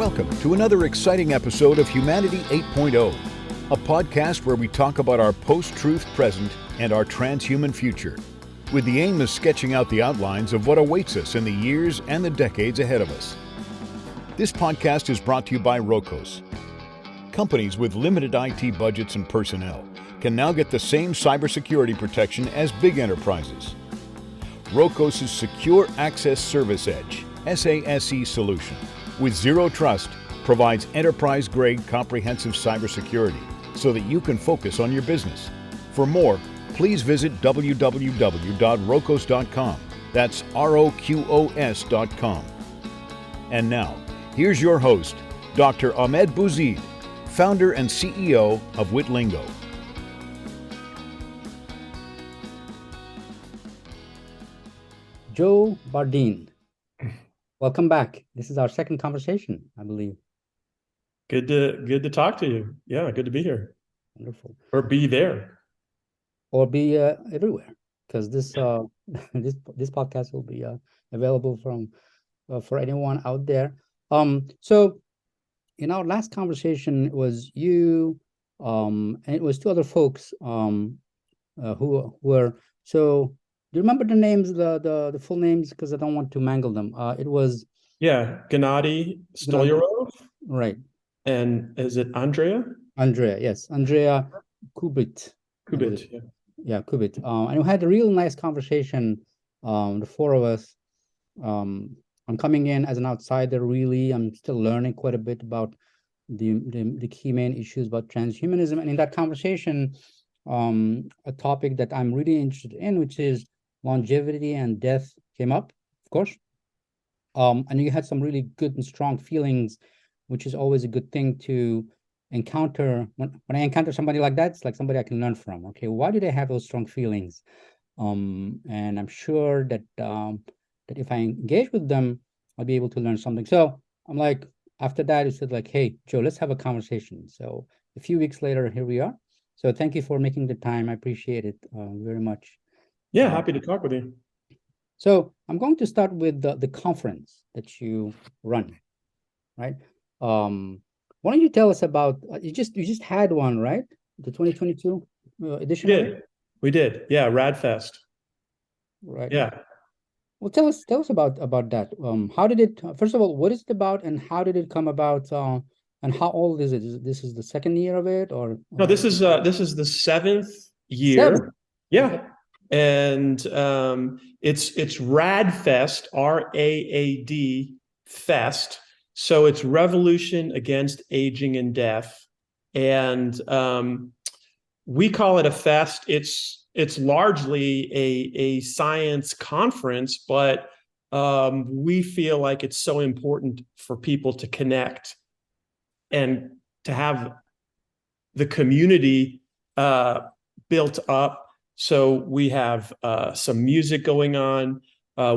Welcome to another exciting episode of Humanity 8.0, a podcast where we talk about our post-truth present and our transhuman future, with the aim of sketching out the outlines of what awaits us in the years and the decades ahead of us. This podcast is brought to you by Rokos. Companies with limited IT budgets and personnel can now get the same cybersecurity protection as big enterprises. Rokos' Secure Access Service Edge, SASE solution, with zero trust, provides enterprise-grade comprehensive cybersecurity so that you can focus on your business. For more, please visit www.rokos.com. That's ROQOS.com. And now, here's your host, Dr. Ahmed Bouzid, founder and CEO of Witlingo. Joe Bardeen, welcome back. This is our second conversation, I believe. Good to talk to you. Yeah, good to be here. Wonderful. Or be there. Or be everywhere, because this podcast will be available for anyone out there. So in our last conversation, it was you, and it was two other folks who were. So do you remember the names, the full names? Because I don't want to mangle them. It was Gennady Stolyarov. Right. And is it Andrea? Andrea, yes, Andrea Kubit. Kubit, yeah, Kubit. And we had a real nice conversation. The four of us. I'm coming in as an outsider. Really, I'm still learning quite a bit about the key main issues about transhumanism. And in that conversation, a topic that I'm really interested in, which is longevity and death, came up, of course. And you had some really good and strong feelings, which is always a good thing to encounter. When I encounter somebody like that, it's like somebody I can learn from. Okay, why do they have those strong feelings? And I'm sure that that if I engage with them, I'll be able to learn something. So I'm like, after that, he said like, hey, Joe, let's have a conversation. So a few weeks later, here we are. So thank you for making the time. I appreciate it very much. Yeah, happy to talk with you. So I'm going to start with the conference that you run, right? Why don't you tell us about you just had one, right? The 2022 edition. We did. Yeah, radfest. Right. Yeah. Well, tell us about that. How did it? First of all, what is it about, and how did it come about? And how old is it? This is the second year of it, or no? This is the seventh year. Seven. Yeah. Okay. And it's radfest, RAAD fest. So it's Revolution Against Aging and Death, and we call it a fest. It's largely a science conference, but we feel like it's so important for people to connect and to have the community built up. So we have some music going on.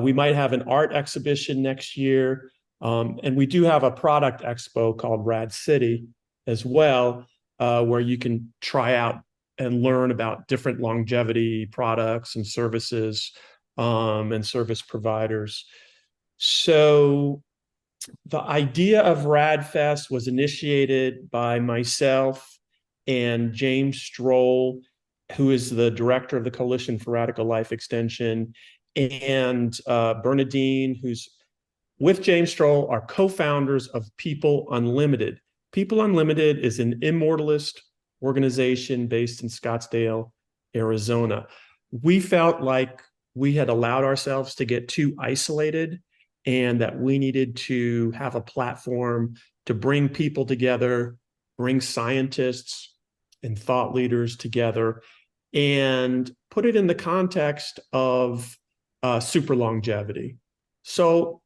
We might have an art exhibition next year. And we do have a product expo called Rad City as well, where you can try out and learn about different longevity products and services and service providers. So the idea of RadFest was initiated by myself and James Stroll, who is the director of the Coalition for Radical Life Extension, and Bernadine, who's with James Stroll, are co-founders of People Unlimited. People Unlimited is an immortalist organization based in Scottsdale, Arizona. We felt like we had allowed ourselves to get too isolated and that we needed to have a platform to bring people together, bring scientists and thought leaders together, and put it in the context of super longevity. So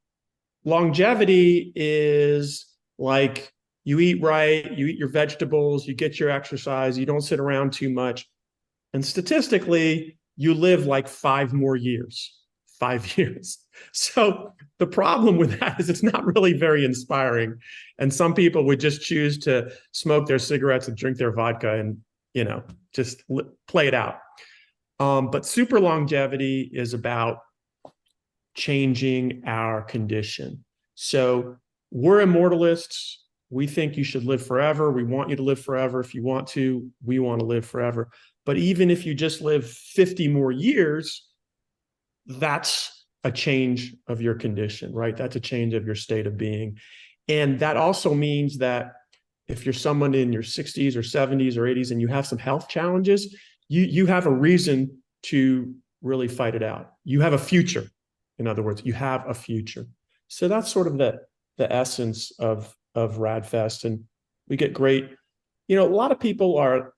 longevity is like you eat right, you eat your vegetables, you get your exercise, you don't sit around too much. And statistically, you live like 5 more years. 5 years. So the problem with that is it's not really very inspiring. And some people would just choose to smoke their cigarettes and drink their vodka and, just play it out. But super longevity is about changing our condition. So we're immortalists. We think you should live forever. We want you to live forever. If you want to, we want to live forever. But even if you just live 50 more years, that's a change of your condition, right? That's a change of your state of being. And that also means that if you're someone in your 60s or 70s or 80s and you have some health challenges, you have a reason to really fight it out. You have a future. In other words, you have a future. So that's sort of the essence of radfest. And we get great, a lot of people are,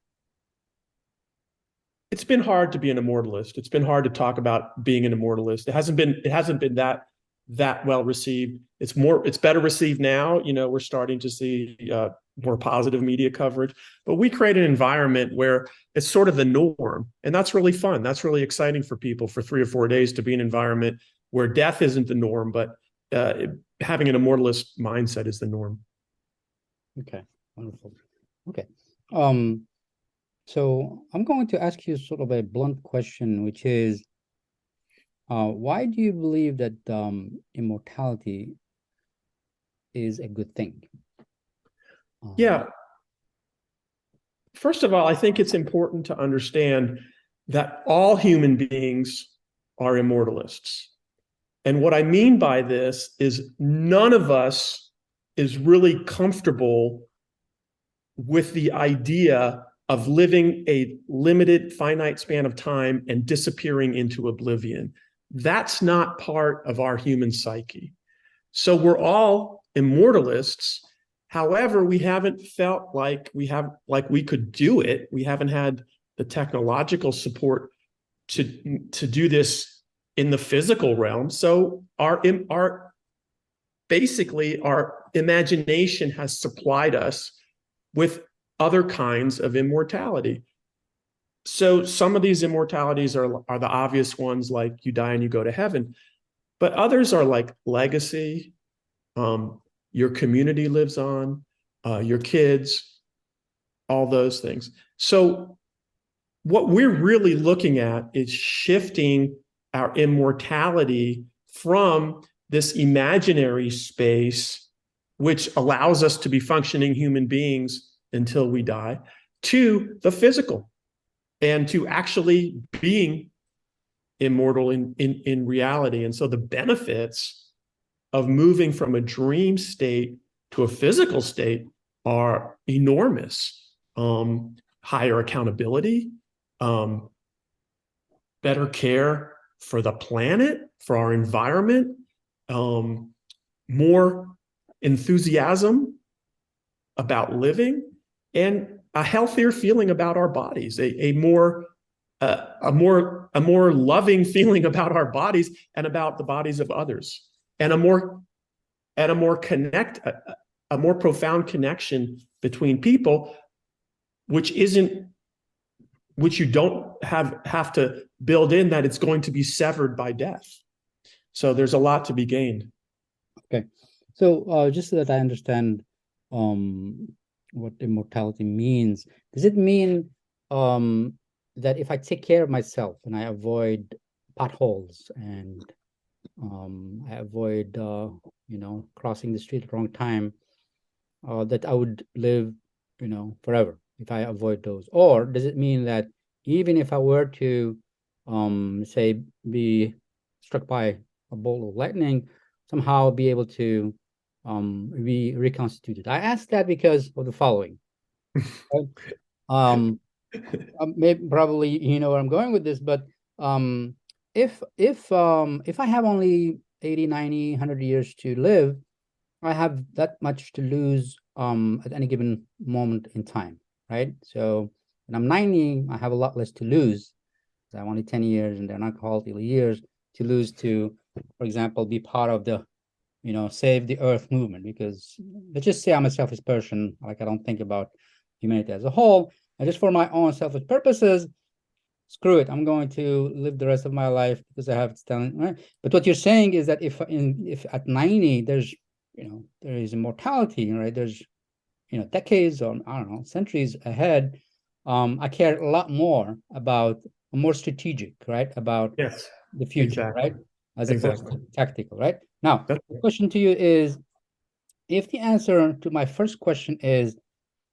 it's been hard to be an immortalist. It's been hard to talk about being an immortalist. It hasn't been that well received. It's better received now. We're starting to see more positive media coverage, but we create an environment where it's sort of the norm. And that's really fun. That's really exciting for people for 3 or 4 days to be in an environment where death isn't the norm, but having an immortalist mindset is the norm. Okay, wonderful. Okay. So I'm going to ask you sort of a blunt question, which is, why do you believe that immortality is a good thing? Yeah. First of all, I think it's important to understand that all human beings are immortalists. And what I mean by this is none of us is really comfortable with the idea of living a limited, finite span of time and disappearing into oblivion. That's not part of our human psyche. So we're all immortalists. However, we haven't felt like we could do it. We haven't had the technological support to do this in the physical realm. So our imagination has supplied us with other kinds of immortality. So some of these immortalities are the obvious ones, like you die and you go to heaven. But others are like legacy. Your community lives on, your kids, all those things. So what we're really looking at is shifting our immortality from this imaginary space, which allows us to be functioning human beings until we die, to the physical, and to actually being immortal in reality. And so the benefits of moving from a dream state to a physical state are enormous. Higher accountability, better care for the planet, for our environment, more enthusiasm about living, and a healthier feeling about our bodies, a more loving feeling about our bodies and about the bodies of others, and a more profound connection between people, which you don't have to build in that it's going to be severed by death. So there's a lot to be gained. Okay, so just so that I understand what immortality means, does it mean that if I take care of myself and I avoid potholes and I avoid crossing the street at the wrong time, that I would live forever if I avoid those? Or does it mean that even if I were to say be struck by a bolt of lightning, somehow be able to be reconstituted? I ask that because of the following. Right? Maybe probably you know where I'm going with this, but if I have only 80, 90, 100 years to live, I have that much to lose at any given moment in time, right? So when I'm 90, I have a lot less to lose. I have only 10 years, and they're not called years to lose to, for example, be part of the save the earth movement. Because let's just say I'm a selfish person, like I don't think about humanity as a whole, and just for my own selfish purposes, screw it, I'm going to live the rest of my life because I have it done, right? But what you're saying is that if at 90 there's there is immortality, right? There's decades or I don't know, centuries ahead. I care a lot more about more strategic, right? About Yes, the future, exactly. right? As opposed Exactly. to tactical, right? Now, That's the question to you is, if the answer to my first question is,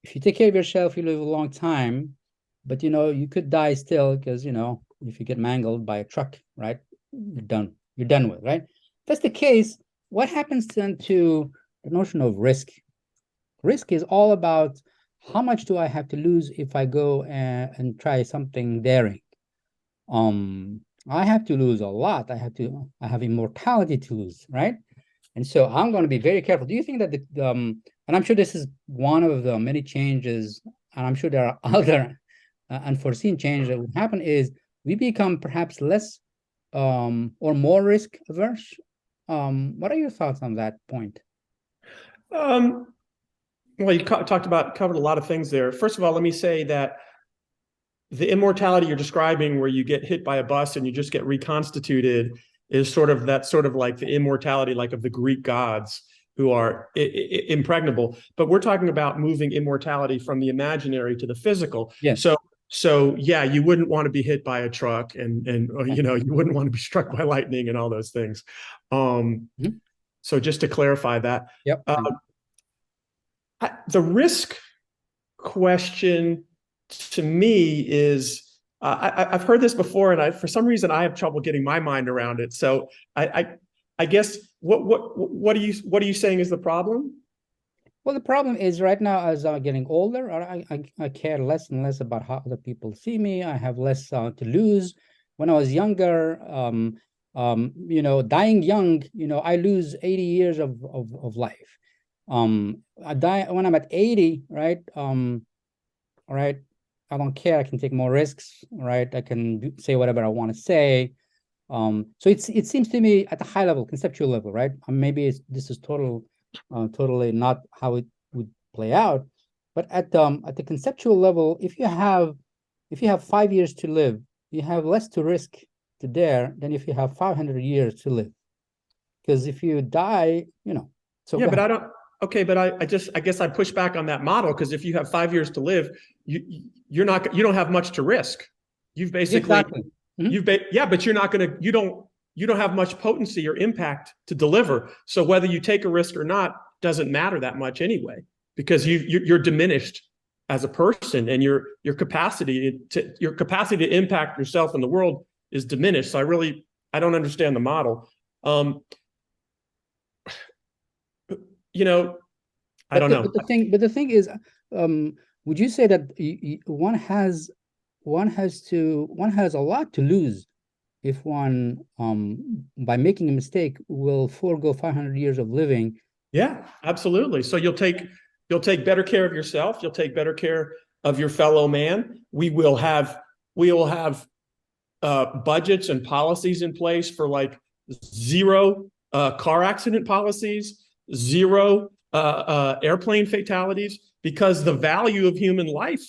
if you take care of yourself, you live a long time, but you could die still because if you get mangled by a truck, right? You're done with, right? If that's the case, what happens then to the notion of risk? Risk is all about how much do I have to lose if I go and try something daring. I have to lose a lot. I have immortality to lose, right? And so I'm going to be very careful. Do you think that and I'm sure this is one of the many changes, and I'm sure there are other unforeseen changes that would happen, is we become perhaps less or more risk averse? What are your thoughts on that point? Well, you covered a lot of things there. First of all, let me say that the immortality you're describing, where you get hit by a bus and you just get reconstituted, is sort of like the immortality like of the Greek gods, who are impregnable. But we're talking about moving immortality from the imaginary to the physical. Yes. So yeah, you wouldn't want to be hit by a truck, and you wouldn't want to be struck by lightning and all those things. So just to clarify that. Yep. The risk question to me is, I've heard this before, and for some reason I have trouble getting my mind around it. So I guess what are you saying is the problem? Well, the problem is right now, as I'm getting older, I care less and less about how other people see me. I have less to lose. When I was younger, dying young, I lose 80 years of life. I die when I'm at 80, right? All right, I don't care. I can take more risks, right? I can say whatever I want to say. So it seems to me at the high level, conceptual level, right? Maybe this is totally not how it would play out, but at the conceptual level, if you have 5 years to live, you have less to risk to dare than if you have 500 years to live. Because if you die, so yeah, but I don't. Okay, but I guess I push back on that model, because if you have 5 years to live, you don't have much to risk. You've basically exactly. But you don't have much potency or impact to deliver. So whether you take a risk or not doesn't matter that much anyway, because you're diminished as a person, and your capacity to impact yourself in the world is diminished. So I don't understand the model. I don't know. But the thing is, would you say that one has a lot to lose if one, by making a mistake, will forego 500 years of living? Yeah, absolutely. So you'll take better care of yourself. You'll take better care of your fellow man. We will have budgets and policies in place for like zero car accident policies, zero airplane fatalities, because the value of human life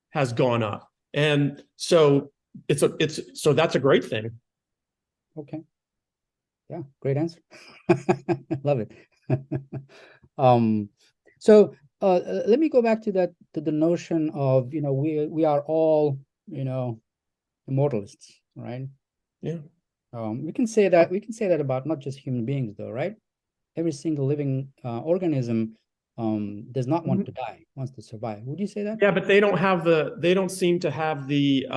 has gone up, and so that's a great thing. Okay. Yeah, great answer. Love it. So let me go back to the notion of we are all immortalists, right? Yeah. We can say that about not just human beings, though, right? Every single living organism does not want to die, wants to survive. Would you say that? Yeah, but they don't seem to have the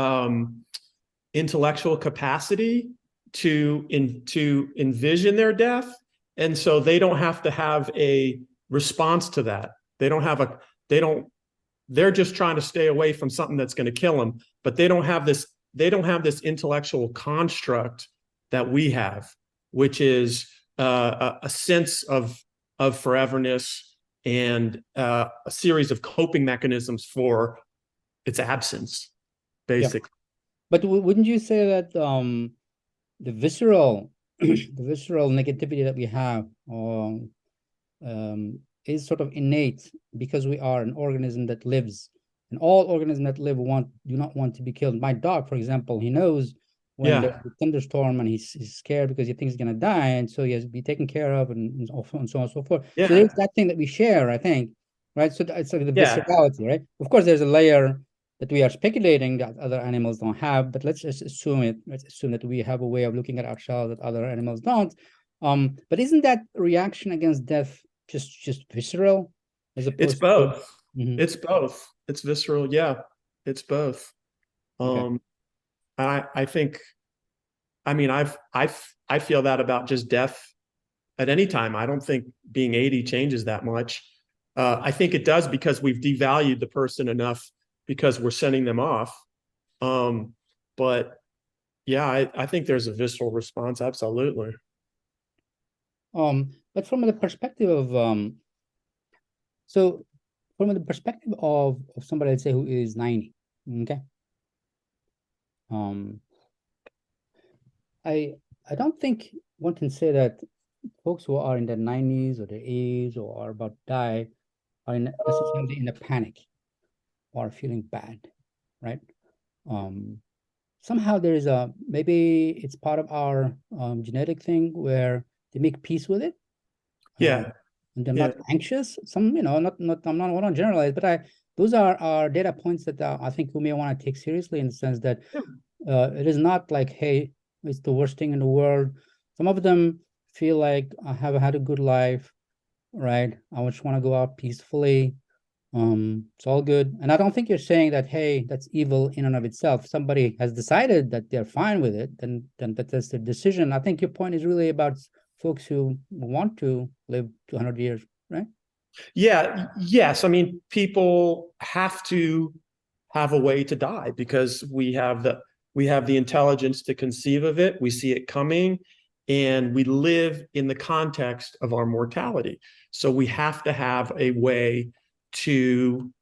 intellectual capacity to envision their death, and so they don't have to have a response to that. They're just trying to stay away from something that's going to kill them, but they don't have this intellectual construct that we have, which is a sense of foreverness and a series of coping mechanisms for its absence, basically. Yeah. But wouldn't you say that the visceral negativity that we have is sort of innate, because we are an organism that lives, and all organisms that live do not want to be killed? My dog, for example, he knows when there's a thunderstorm and he's scared because he thinks he's going to die, and so he has to be taken care of, and so on and so forth. So there's that thing that we share, I think, right? So it's like the viscerality, right? Of course, there's a layer that we are speculating that other animals don't have, but let's just assume it. Let's assume that we have a way of looking at ourselves that other animals don't. But isn't that reaction against death just visceral as It's opposed to? both. Mhm. It's both. It's visceral. Yeah, it's both. Okay. I think, I mean, I feel that about just death at any time. I don't think being 80 changes that much. I think it does because we've devalued the person enough because we're sending them off. But yeah, I think there's a visceral response. Absolutely. But from the perspective of so from the perspective of somebody, let's say, who is 90, okay. Um, I don't think one can say that folks who are in their 90s or their 80s or are about to die are necessarily in a panic or feeling bad, right? Somehow there is maybe it's part of our genetic thing where they make peace with it. Yeah. And they're Yeah. not anxious. Some, not I'm not want to generalize, but those are data points that I think we may want to take seriously, in the sense that it is not like, hey, it's the worst thing in the world. Some of them feel like I have had a good life, right? I just want to go out peacefully. It's all good. And I don't think you're saying that, hey, that's evil in and of itself. Somebody has decided that they're fine with it, then that's their decision. I think your point is really about folks who want to live 200 years, right? Yeah. Yes. I mean, people have to have a way to die because we have the intelligence to conceive of it. We see it coming, and we live in the context of our mortality. So we have to have a way to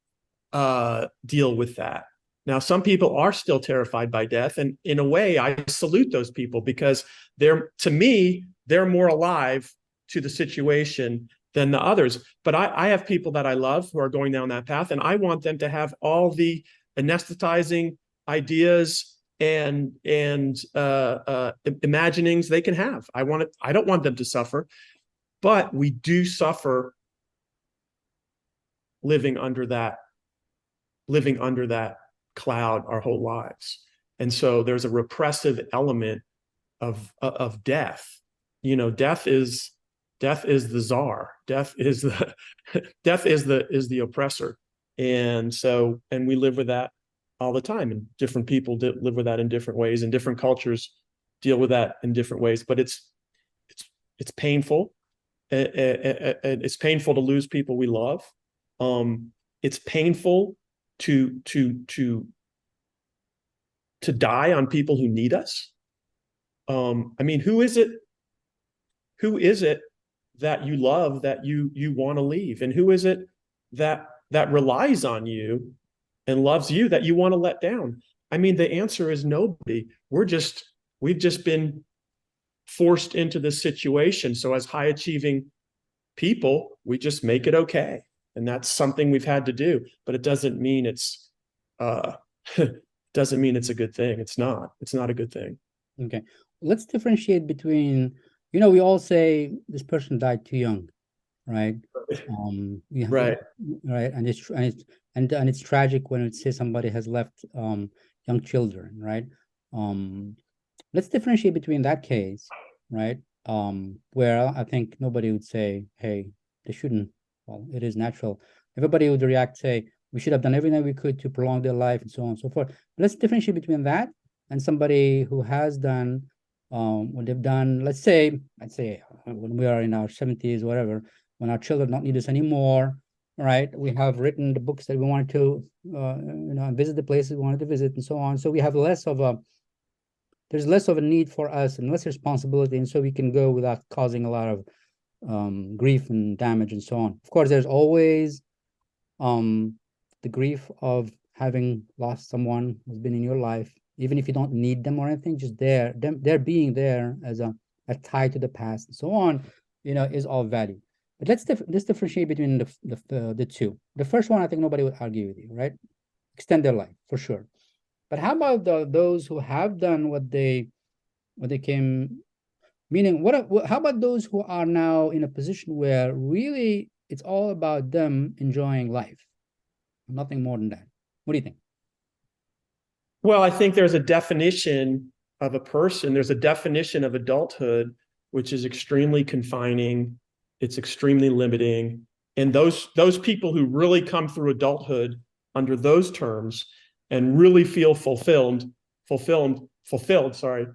deal with that. Now, some people are still terrified by death, and in a way, I salute those people because to me, they're more alive to the situation than the others. But I have people that I love who are going down that path, and I want them to have all the anesthetizing ideas and imaginings they can have. I don't want them to suffer, but we do suffer living under that cloud our whole lives. And so there's a repressive element of death. Death is the czar. Death is the oppressor. And we live with that all the time. And different people live with that in different ways, and different cultures deal with that in different ways. But it's painful. It's painful to lose people we love. It's painful to die on people who need us. I mean, who is it that you love, that you want to leave, and who is it that relies on you and loves you that you want to let down? I mean, the answer is nobody. We've just been forced into this situation. So as high achieving people, we just make it okay. And that's something we've had to do, but it doesn't mean it's doesn't mean it's a good thing. It's not a good thing. Okay. Let's differentiate between, we all say this person died too young, right? Right. Right. And it's tragic when it says somebody has left young children, right? Let's differentiate between that case, right? Where I think nobody would say, hey, they shouldn't. Well, it is natural. Everybody would react, say, we should have done everything we could to prolong their life, and so on and so forth. Let's differentiate between that and somebody who has done what they've done. Let's say when we are in our 70s, whatever, when our children don't need us anymore, right? We have written the books that we wanted to, visit the places we wanted to visit, and so on. So we have there's less of a need for us and less responsibility, and so we can go without causing a lot of grief and damage and so on. Of course, there's always the grief of having lost someone who's been in your life, even if you don't need them or anything, just they're being there as a tie to the past and so on, is all value. But let's differentiate between the two. The first one, I think nobody would argue with you, right? Extend their life for sure. But how about those who have done what they came, meaning how about those who are now in a position where really it's all about them enjoying life, nothing more than that? What do you think? Well, I think there's a definition of a person. There's a definition of adulthood, which is extremely confining It's extremely limiting. And those people who really come through adulthood under those terms and really feel fulfilled, sorry,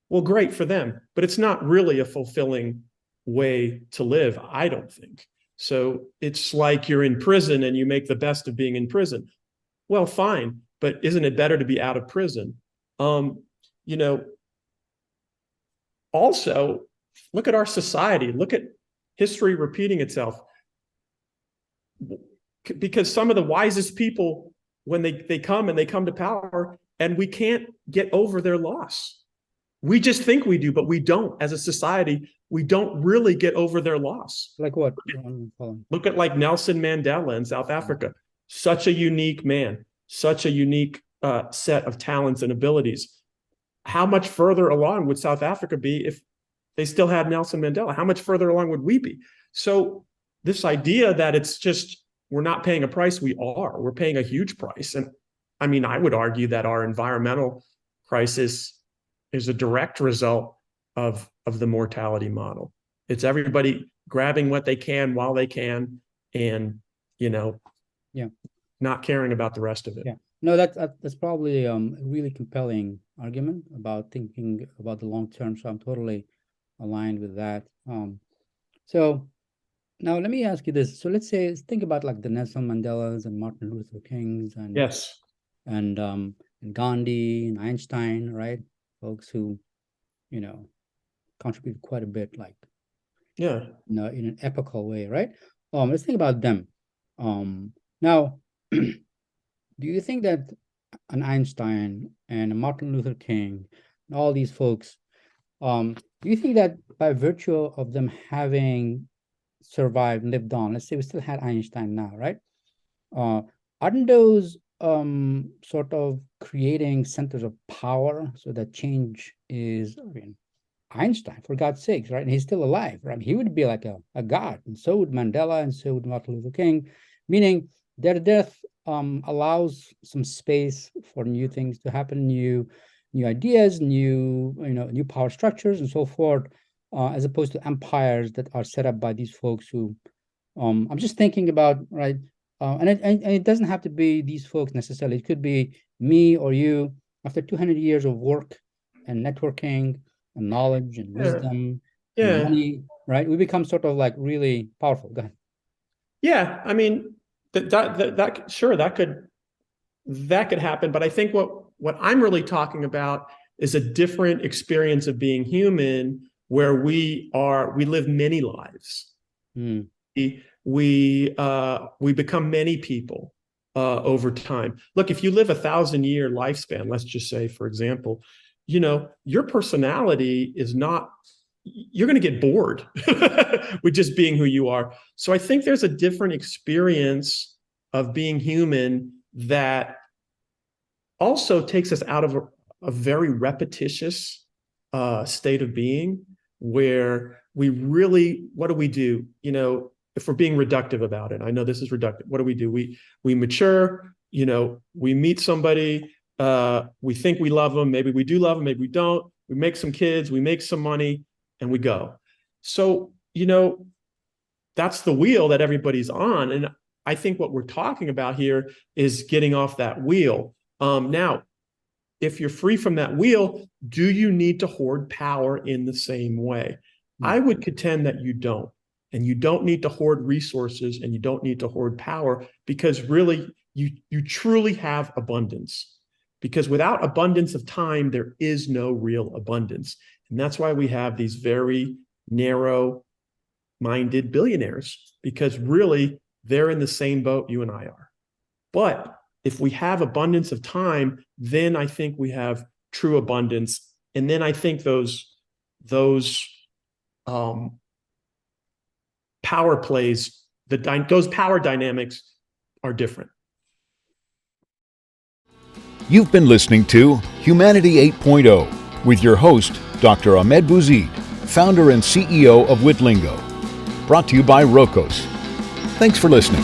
well, great for them. But it's not really a fulfilling way to live, I don't think. So it's like you're in prison and you make the best of being in prison. Well, fine, but isn't it better to be out of prison? You know, also, look at our society. Look at history repeating itself. Because some of the wisest people, when they come to power, and we can't get over their loss. We just think we do, but we don't. As a society, we don't really get over their loss. Like what? Look at like Nelson Mandela in South Africa. Such a unique man, such a unique set of talents and abilities. How much further along would South Africa be if they still had Nelson Mandela? How much further along would we be? So this idea that it's just, we're not paying a price, we're paying a huge price. And I mean, I would argue that our environmental crisis is a direct result of the mortality model. It's everybody grabbing what they can while they can, and not caring about the rest of it. Yeah, no, that's probably a really compelling argument about thinking about the long term. So I'm totally aligned with that. So now let me ask you this. So let's think about like the Nelson Mandelas and Martin Luther Kings and Yes, and Gandhi and Einstein, right? Folks who, contribute quite a bit, like, yeah, in an epical way, right? Let's think about them. Now, do you think that an Einstein and a Martin Luther King and all these folks, do you think that by virtue of them having survived, lived on, let's say we still had Einstein now, right? Aren't those sort of creating centers of power so that change is, Einstein, for God's sakes, right? And he's still alive, right? He would be like a god, and so would Mandela, and so would Martin Luther King, meaning their death allows some space for new things to happen, new ideas, new power structures, and so forth, as opposed to empires that are set up by these folks who, I'm just thinking about, right? And it doesn't have to be these folks necessarily. It could be me or you. After 200 years of work and networking and knowledge and wisdom and money, right? We become sort of like really powerful. Go ahead. Yeah, I mean, that sure, that could happen. But I think what I'm really talking about is a different experience of being human, where we live many lives. We become many people over time. Look, if you live 1,000-year lifespan, let's just say, for example, your personality is not, you're going to get bored with just being who you are. So I think there's a different experience of being human that also takes us out of a very repetitious state of being, where we really, what do we do? If we're being reductive about it, I know this is reductive. What do? We mature, we meet somebody, we think we love them. Maybe we do love them, maybe we don't. We make some kids, we make some money, and we go. So, that's the wheel that everybody's on. And I think what we're talking about here is getting off that wheel. Now, if you're free from that wheel, do you need to hoard power in the same way? I would contend that you don't. And you don't need to hoard resources, and you don't need to hoard power, because really you truly have abundance. Because without abundance of time, there is no real abundance. And that's why we have these very narrow-minded billionaires, because really they're in the same boat you and I are. But if we have abundance of time, then I think we have true abundance. And then I think those power plays, those power dynamics are different. You've been listening to Humanity 8.0 with your host, Dr. Ahmed Bouzid, founder and CEO of Witlingo. Brought to you by Rokos. Thanks for listening.